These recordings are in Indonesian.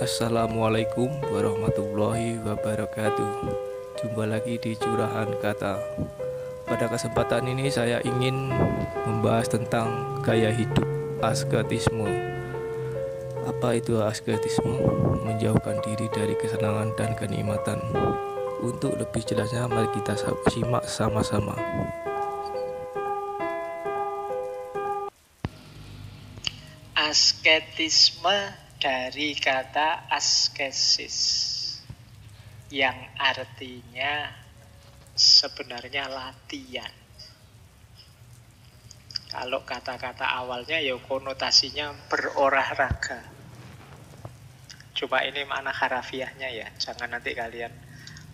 Assalamualaikum warahmatullahi wabarakatuh. Jumpa lagi di Curahan Kata. Pada kesempatan ini saya ingin membahas tentang gaya hidup asketisme. Apa itu asketisme? Menjauhkan diri dari kesenangan dan kenikmatan. Untuk lebih jelasnya mari kita simak sama-sama. Asketisme dari kata askesis yang artinya sebenarnya latihan. Kalau kata-kata awalnya ya konotasinya berolahraga. Cuma ini makna harafiahnya ya. Jangan nanti kalian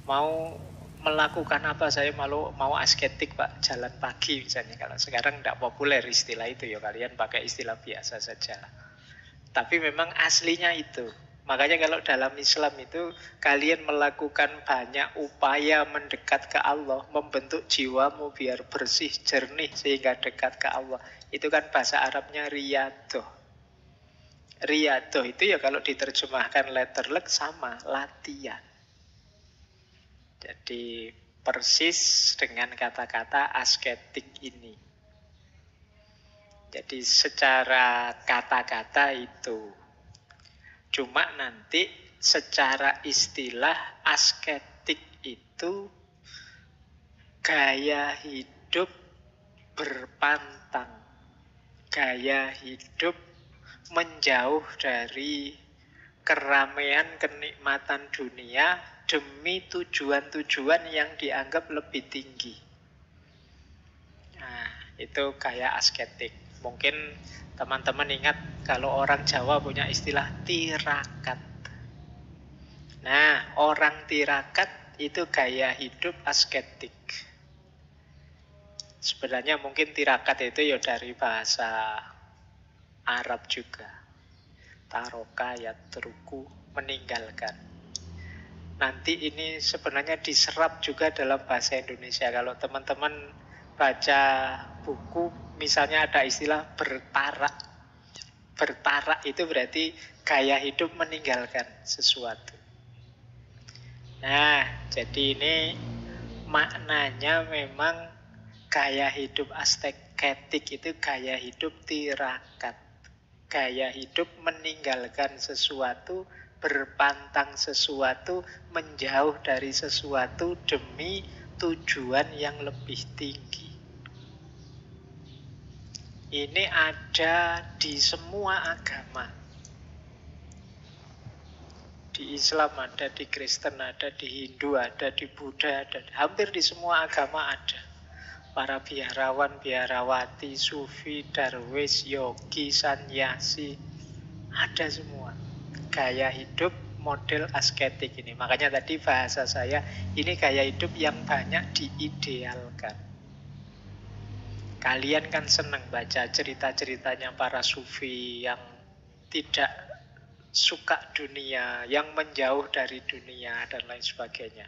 mau melakukan apa, saya mau asketik Pak, jalan pagi misalnya. Kalau sekarang tidak populer istilah itu ya, kalian pakai istilah biasa saja. Tapi memang aslinya itu. Makanya kalau dalam Islam itu kalian melakukan banyak upaya mendekat ke Allah, membentuk jiwamu biar bersih, jernih sehingga dekat ke Allah. Itu kan bahasa Arabnya riyadoh. Riyadoh itu ya kalau diterjemahkan letterlek sama, latihan. Jadi persis dengan kata-kata asketik ini. Jadi secara kata-kata itu. Cuma nanti secara istilah asketik itu gaya hidup berpantang. Gaya hidup menjauh dari keramaian kenikmatan dunia demi tujuan-tujuan yang dianggap lebih tinggi. Nah, itu gaya asketik. Mungkin teman-teman ingat kalau orang Jawa punya istilah tirakat. Nah, orang tirakat itu gaya hidup asketik. Sebenarnya mungkin tirakat itu ya dari bahasa Arab juga. Taroka yatruku, meninggalkan. Nanti ini sebenarnya diserap juga dalam bahasa Indonesia. Kalau teman-teman baca buku, misalnya ada istilah bertarak. Bertarak itu berarti gaya hidup meninggalkan sesuatu. Nah, jadi ini maknanya memang gaya hidup asketik itu gaya hidup tirakat. Gaya hidup meninggalkan sesuatu, berpantang sesuatu, menjauh dari sesuatu demi tujuan yang lebih tinggi. Ini ada di semua agama. Di Islam ada, di Kristen ada, di Hindu ada, di Buddha ada. Hampir di semua agama ada. Para biarawan, biarawati, sufi, darwis, yogi, sanyasi. Ada semua. Gaya hidup model asketik ini. Makanya tadi bahasa saya, ini gaya hidup yang banyak diidealkan. Kalian kan senang baca cerita-ceritanya para sufi yang tidak suka dunia, yang menjauh dari dunia dan lain sebagainya.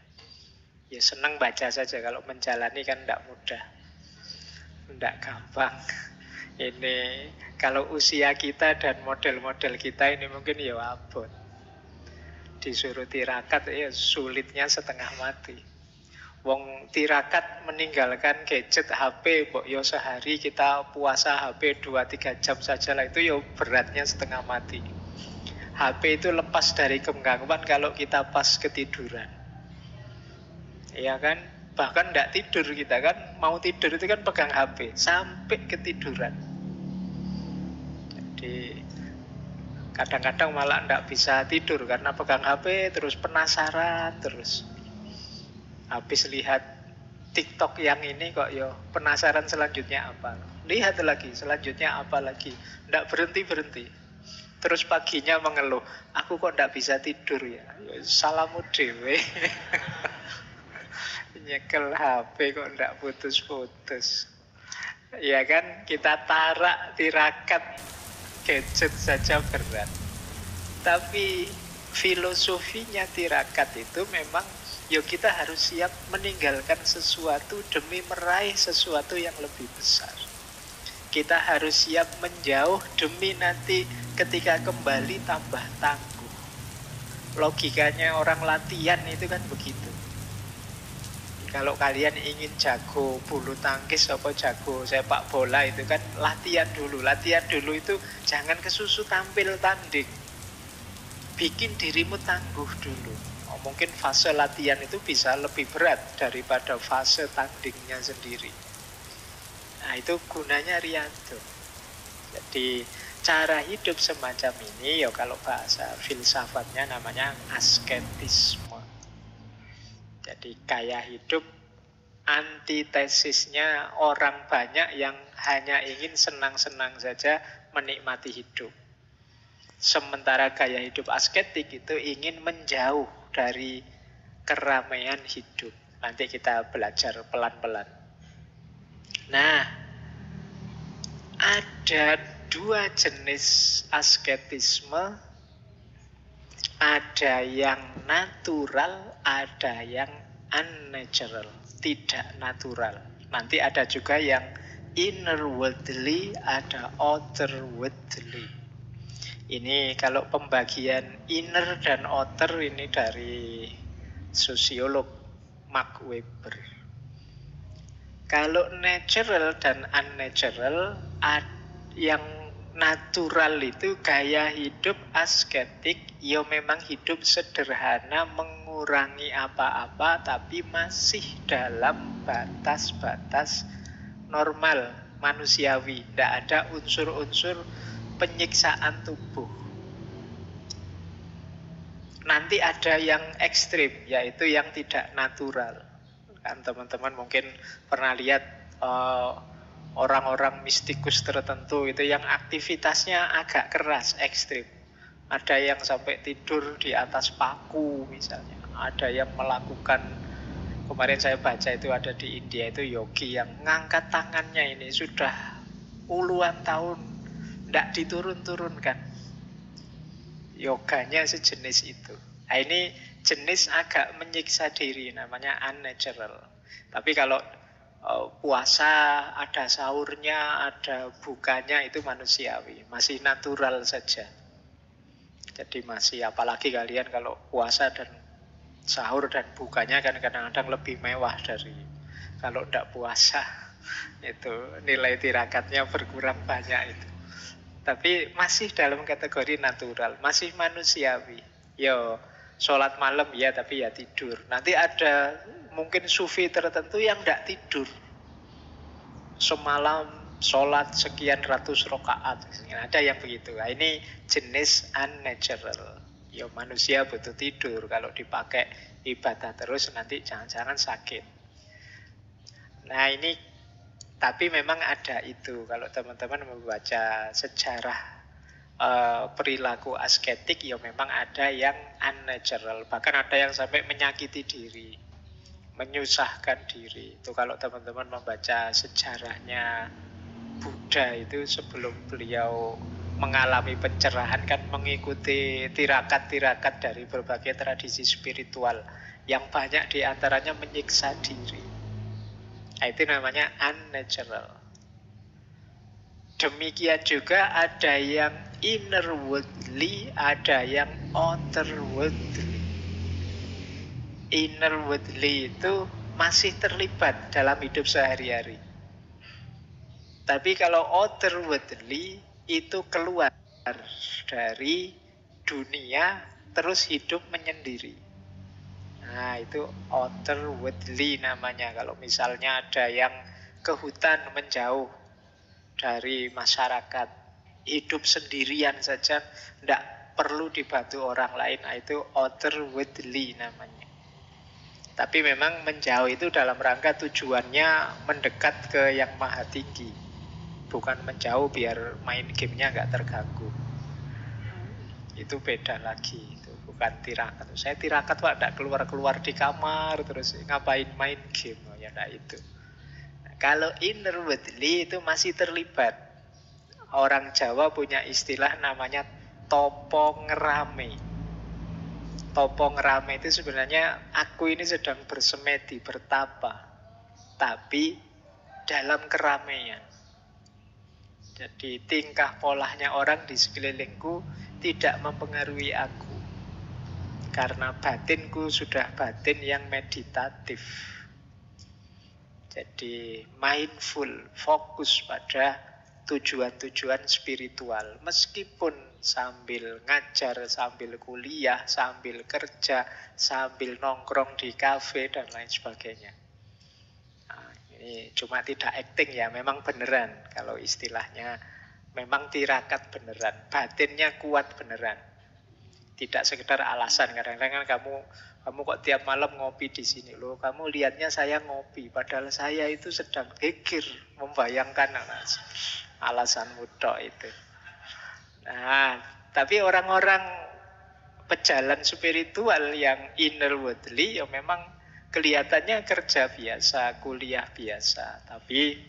Ya senang baca saja, kalau menjalani kan tidak mudah, tidak gampang. Ini kalau usia kita dan model-model kita ini mungkin ya abot. Disuruh tirakat ya sulitnya setengah mati. Wong tirakat meninggalkan gadget HP, kok yo sehari kita puasa HP 2-3 jam saja lah, itu yo beratnya setengah mati. HP itu lepas dari genggaman kalau kita pas ketiduran. Iya kan? Bahkan tidak tidur kita kan, mau tidur itu kan pegang HP sampai ketiduran. Jadi kadang-kadang malah tidak bisa tidur karena pegang HP terus penasaran terus. Habis lihat TikTok yang ini kok yo penasaran selanjutnya apa. Lihat lagi, selanjutnya apa lagi. Tidak berhenti-berhenti. Terus paginya mengeluh, aku kok tidak bisa tidur ya. Salamu dewe. Nyekel HP kok tidak putus-putus. Ya kan, kita tarak tirakat gadget saja berat. Tapi filosofinya tirakat itu memang kita harus siap meninggalkan sesuatu demi meraih sesuatu yang lebih besar. Kita harus siap menjauh demi nanti ketika kembali tambah tangguh. Logikanya orang latihan itu kan begitu. Kalau kalian ingin jago bulu tangkis apa jago sepak bola itu kan latihan dulu. Latihan dulu itu jangan kesusu tampil tanding. Bikin dirimu tangguh dulu. Mungkin fase latihan itu bisa lebih berat daripada fase tandingnya sendiri. Nah, itu gunanya Riyadhah. Jadi cara hidup semacam ini ya kalau bahasa filsafatnya namanya asketisme. Jadi gaya hidup antitesisnya orang banyak yang hanya ingin senang-senang saja menikmati hidup. Sementara gaya hidup asketik itu ingin menjauh dari keramaian hidup. Nanti kita belajar pelan-pelan. Nah, ada dua jenis asketisme. Ada yang natural, ada yang unnatural, tidak natural. Nanti ada juga yang innerwardly, ada outerwardly. Ini kalau pembagian inner dan outer ini dari sosiolog Max Weber. Kalau natural dan unnatural, yang natural itu gaya hidup asketik, ya memang hidup sederhana, mengurangi apa-apa, tapi masih dalam batas-batas normal, manusiawi. Tidak ada unsur-unsur penyiksaan tubuh. Nanti ada yang ekstrim, yaitu yang tidak natural. Kan teman-teman mungkin pernah lihat orang-orang mistikus tertentu itu yang aktivitasnya agak keras, ekstrim. Ada yang sampai tidur di atas paku misalnya. Ada yang melakukan, kemarin saya baca itu ada di India itu yogi yang ngangkat tangannya ini sudah puluhan tahun tidak diturun-turunkan. Yoganya sejenis itu. Nah, ini jenis agak menyiksa diri, namanya unnatural. Tapi kalau puasa, ada sahurnya, ada bukanya, itu manusiawi, masih natural saja. Jadi masih, apalagi kalian kalau puasa dan sahur dan bukanya kan kadang-kadang lebih mewah dari kalau tidak puasa. Itu nilai tirakatnya berkurang banyak itu. Tapi masih dalam kategori natural, masih manusiawi. Yo, sholat malam ya, tapi ya tidur. Nanti ada mungkin sufi tertentu yang tidak tidur. Semalam sholat sekian ratus rakaat. Ada yang begitu. Nah, ini jenis unnatural. Ya manusia butuh tidur. Kalau dipakai ibadah terus nanti jangan-jangan sakit. Nah ini, tapi memang ada itu. Kalau teman-teman membaca sejarah perilaku asketik, ya memang ada yang unnatural. Bahkan ada yang sampai menyakiti diri, menyusahkan diri. Itu kalau teman-teman membaca sejarahnya Buddha itu sebelum beliau mengalami pencerahan kan mengikuti tirakat-tirakat dari berbagai tradisi spiritual yang banyak diantaranya menyiksa diri. Nah, itu namanya unnatural. Demikian juga ada yang innerwardly, ada yang outerwardly. Innerwardly itu masih terlibat dalam hidup sehari-hari. Tapi kalau outerwardly itu keluar dari dunia terus hidup menyendiri. Nah itu outerwardly namanya. Kalau misalnya ada yang ke hutan menjauh dari masyarakat, hidup sendirian saja, tidak perlu dibantu orang lain, nah itu outerwardly namanya. Tapi memang menjauh itu dalam rangka tujuannya mendekat ke yang maha tinggi, bukan menjauh biar main gamenya nggak terganggu. Itu beda lagi, itu bukan tirakat. Saya tirakat pak, tidak keluar-keluar di kamar terus ngapain main game, ya tidak itu. Nah, kalau innerwardly itu masih terlibat. Orang Jawa punya istilah namanya topo ngerame. Topo ngerame itu sebenarnya aku ini sedang bersemedi, bertapa, tapi dalam keramaian. Jadi tingkah polanya orang di sekelilingku tidak mempengaruhi aku. Karena batinku sudah batin yang meditatif. Jadi mindful, fokus pada tujuan-tujuan spiritual. Meskipun sambil ngajar, sambil kuliah, sambil kerja, sambil nongkrong di kafe dan lain sebagainya. Nah, ini cuma tidak acting ya, memang beneran. Kalau istilahnya memang tirakat beneran, batinnya kuat beneran. Tidak sekedar alasan. Kadang-kadang kan kamu kok tiap malam ngopi di sini loh. Kamu lihatnya saya ngopi, padahal saya itu sedang geger membayangkan alasanmu tok itu. Nah, tapi orang-orang pejalan spiritual yang innerwardly ya memang kelihatannya kerja biasa, kuliah biasa, tapi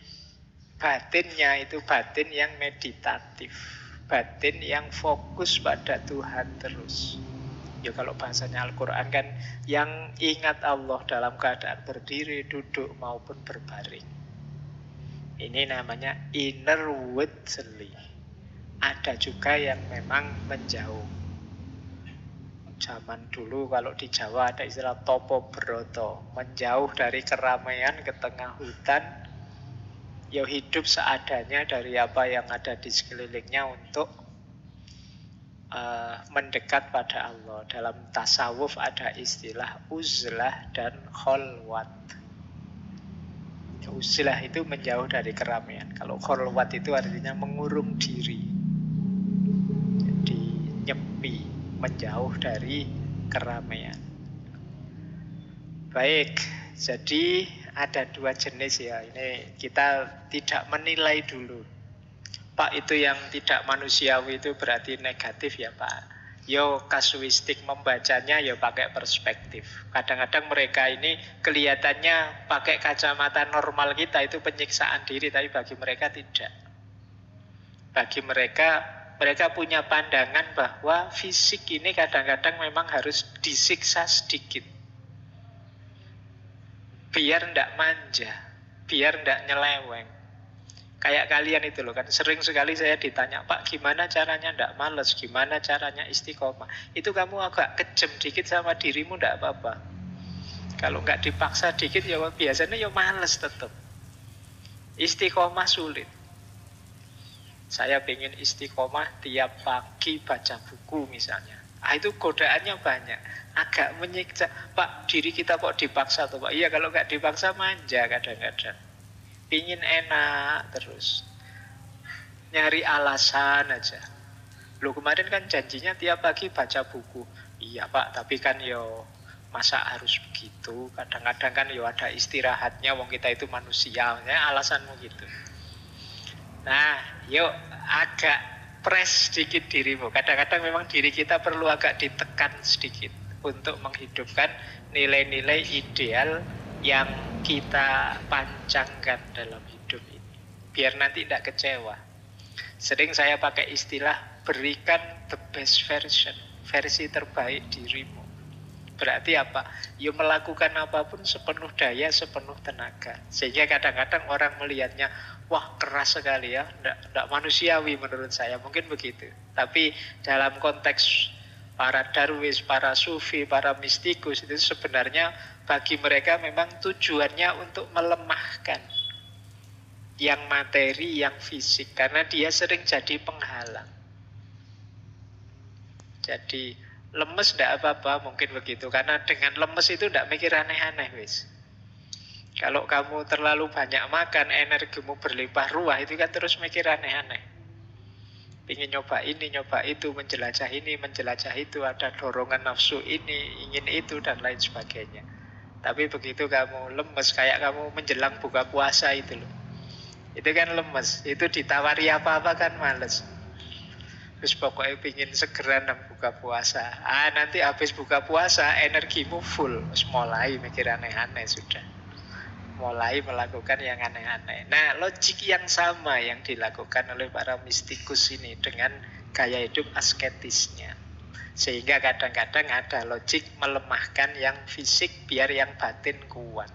batinnya itu batin yang meditatif, batin yang fokus pada Tuhan terus. Ya kalau bahasanya Al-Quran kan yang ingat Allah dalam keadaan berdiri, duduk maupun berbaring. Ini namanya innerwardly. Ada juga yang memang menjauh. Zaman dulu kalau di Jawa ada istilah topo broto, menjauh dari keramaian ke tengah hutan. Ya hidup seadanya dari apa yang ada di sekelilingnya untuk mendekat pada Allah. Dalam tasawuf ada istilah uzlah dan kholwat. Uzlah itu menjauh dari keramaian. Kalau kholwat itu artinya mengurung diri. Jadi nyepi, menjauh dari keramaian. Baik, jadi ada dua jenis ya. Ini kita tidak menilai dulu. Pak, itu yang tidak manusiawi itu berarti negatif ya Pak. Yo kasuistik, membacanya yo pakai perspektif. Kadang-kadang mereka ini kelihatannya pakai kacamata normal kita itu penyiksaan diri, tapi bagi mereka tidak. Bagi mereka punya pandangan bahwa fisik ini kadang-kadang memang harus disiksa sedikit. Biar ndak manja, biar ndak nyeleweng. Kayak kalian itu loh kan, sering sekali saya ditanya, Pak gimana caranya ndak males, gimana caranya istiqomah. Itu kamu agak kejem dikit sama dirimu ndak apa-apa. Kalau nggak dipaksa dikit ya biasanya ya males tetap. Istiqomah sulit. Saya pengen istiqomah tiap pagi baca buku misalnya. Itu godaannya banyak. Agak menyiksa. Pak, diri kita kok dipaksa tuh Pak? Iya, kalau nggak dipaksa manja kadang-kadang. Pingin enak terus. Nyari alasan aja. Lu kemarin kan janjinya tiap pagi baca buku. Iya Pak, tapi kan yo masa harus begitu. Kadang-kadang kan yo ada istirahatnya. Wong kita itu manusia. Ya, alasanmu gitu. Nah, yuk agak press sedikit dirimu. Kadang-kadang memang diri kita perlu agak ditekan sedikit untuk menghidupkan nilai-nilai ideal yang kita pancangkan dalam hidup ini. Biar nanti tidak kecewa. Sering saya pakai istilah berikan the best version, versi terbaik dirimu. Berarti apa? Ya melakukan apapun sepenuh daya, sepenuh tenaga. Sehingga kadang-kadang orang melihatnya, wah keras sekali ya, tidak manusiawi menurut saya, mungkin begitu. Tapi dalam konteks para darwis, para sufi, para mistikus itu sebenarnya bagi mereka memang tujuannya untuk melemahkan yang materi, yang fisik, karena dia sering jadi penghalang. Jadi lemes tidak apa-apa, mungkin begitu, karena dengan lemes itu tidak mikir aneh-aneh wis. Kalau kamu terlalu banyak makan, energimu berlimpah ruah, itu kan terus mikir aneh-aneh. Ingin nyoba ini, nyoba itu, menjelajah ini, menjelajah itu, ada dorongan nafsu ini, ingin itu, dan lain sebagainya. Tapi begitu kamu lemes, kayak kamu menjelang buka puasa itu loh. Itu kan lemes, itu ditawari apa-apa kan males. Terus pokoknya ingin segera buka puasa. Nanti habis buka puasa, energimu full, mulai mikir aneh-aneh sudah. Mulai melakukan yang aneh-aneh. Nah, logik yang sama yang dilakukan oleh para mistikus ini dengan gaya hidup asketisnya. Sehingga kadang-kadang ada logik melemahkan yang fisik biar yang batin kuat.